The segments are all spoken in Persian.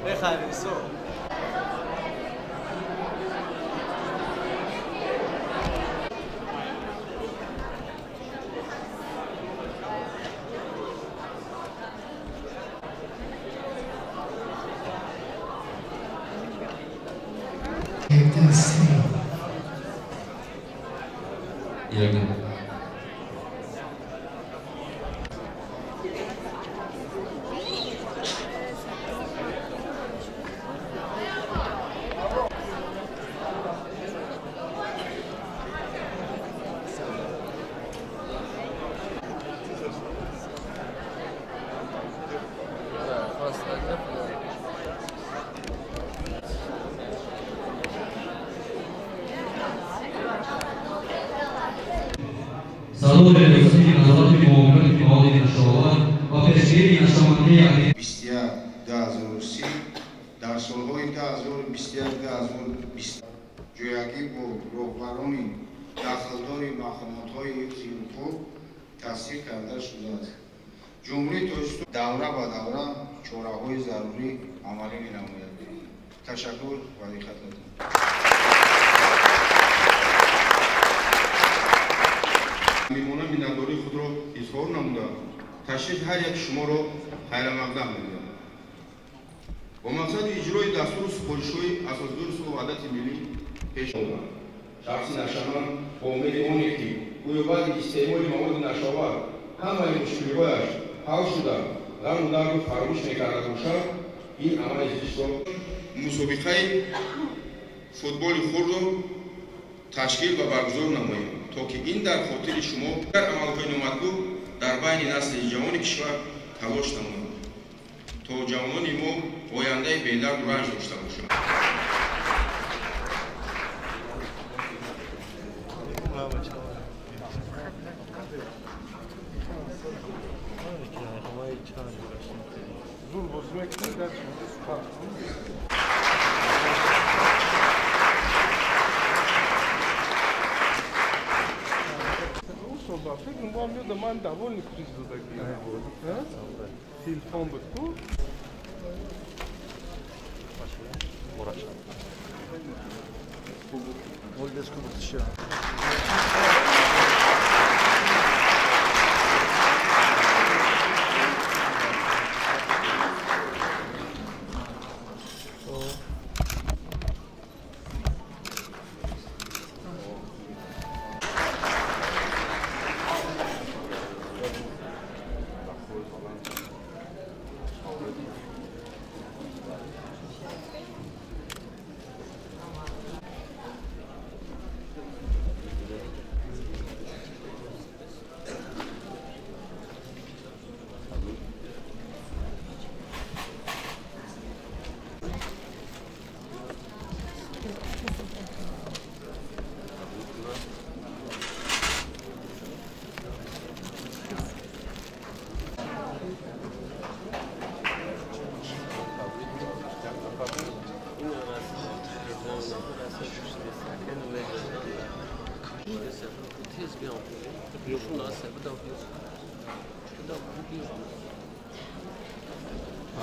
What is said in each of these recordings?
بخریسو Salud de los nazarati mu'min mawlid inshaallah va pesiri nasamandi بیستیار 2030 در سالهای 2020 جویاکی با راهبران داخلدار مقامات‌های زیرخوب تصدیق کرده شده است. جمله توسط دوره به دوره چاره‌های ضروری عملی می‌نماید. تشکر و دقتتون. میمونم می‌نداری خود را اظهار نموده تشریف هر یک شما را خیر مقدم می‌گویم. با مقصد اجرای دستور سپارش‌های اساسدار وحدت ملی پیش آمد. شخصی نشانان با امید آنی که گویا بعد استعمال مواد نشاور همه مشکل‌هایش حل شده غم و درد فراموش نکرده باشد این عمل زیست را مسابقه فوتبال خود را تشکیل و برگزار نماییم تا که این در خاطر شما در عملهای نامطلوب در بین نسل جوان کشور تلاش نمایید تا جوانان ما آینده بهتر و رنج داشته باشند. فکر می‌کنم میاد من دوال پریز دادگی تلفن بکن Oldes kurtuşuyor.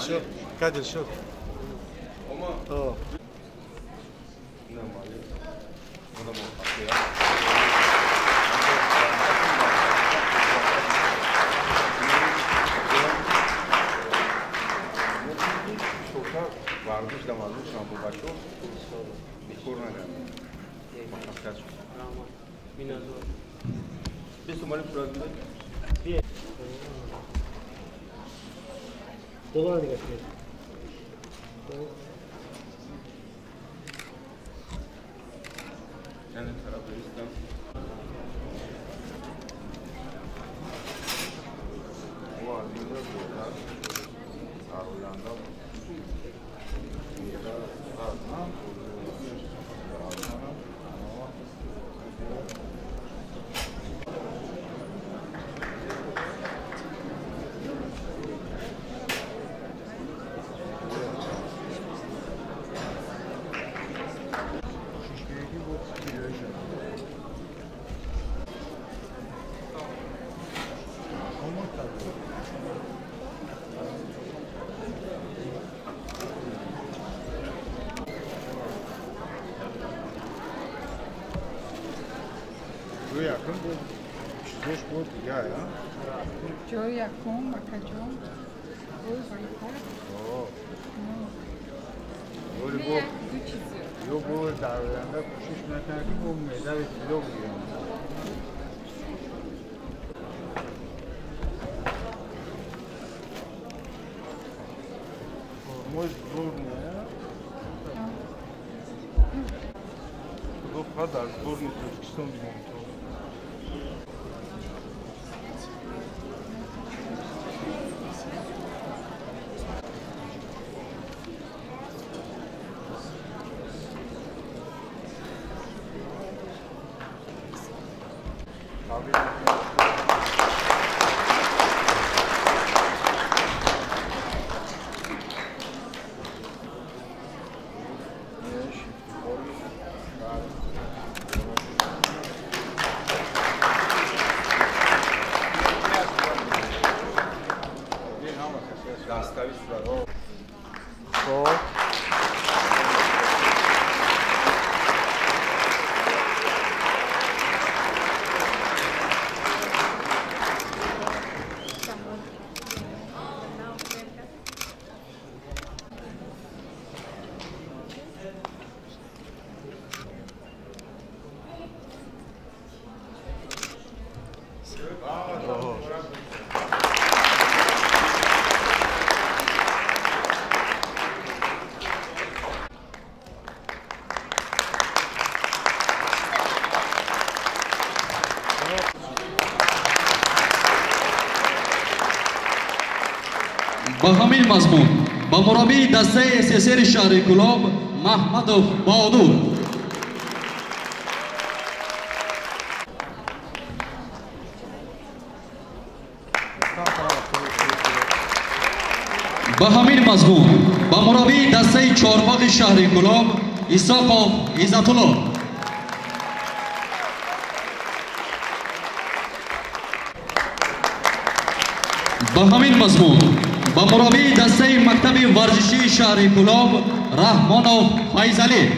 شوف كادر شوف ورزش دمازش شامپو بچو بیکور نگم مخصص شد بیست تومانی پورا بیده دوباره نگاه کنید چند طرف بریستم او از این را بودن سرویانده چیزش بود دیگه ها؟ جای یکم مکجان ولی دو چیزی یو بود در آینده کوشش نکردیم و مدل کیلو بگیریم فرموز زور نه گفت در زور نیست ترکستان بیدیم تو با همین مضمون با مربی دسته SSR شهر کلاب محمدوف بهادور با همین مضمون با مربی دسته چهارباغ شهر کلاب اسحاق عزت الله با همین مضمون با مربی دسته مکتب ورزشی شهر کلاب رحمان فیض علی